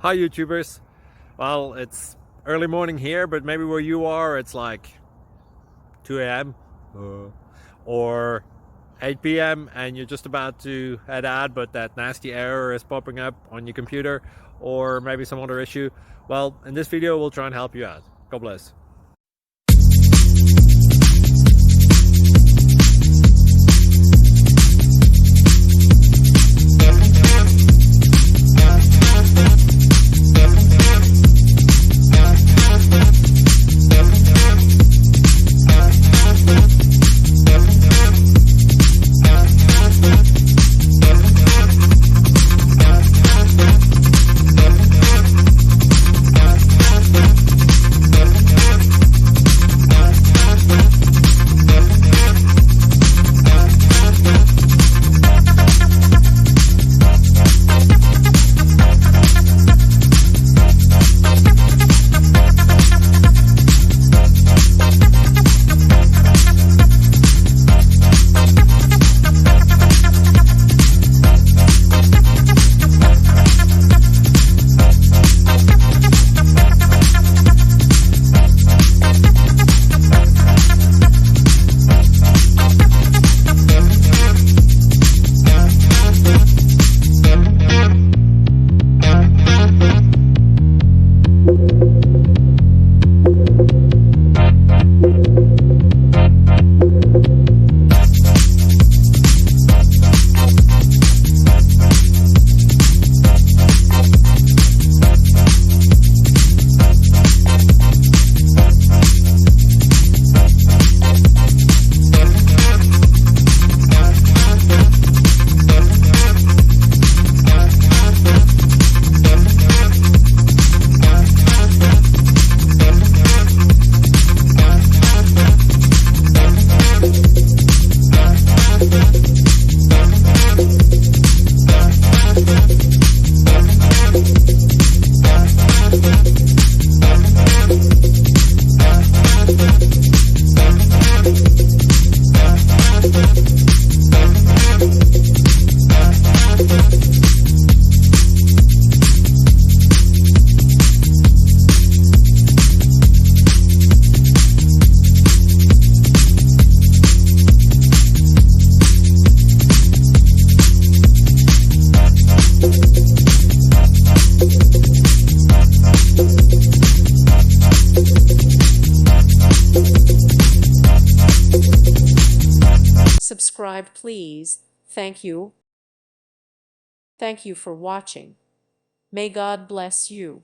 Hi YouTubers. Well, it's early morning here, but maybe where you are it's like 2 a.m. or 8 p.m. and you're just about to head out, but that nasty error is popping up on your computer, or maybe some other issue. Well, in this video we'll try and help you out. God bless. Subscribe, please. Thank you. Thank you for watching. May God bless you.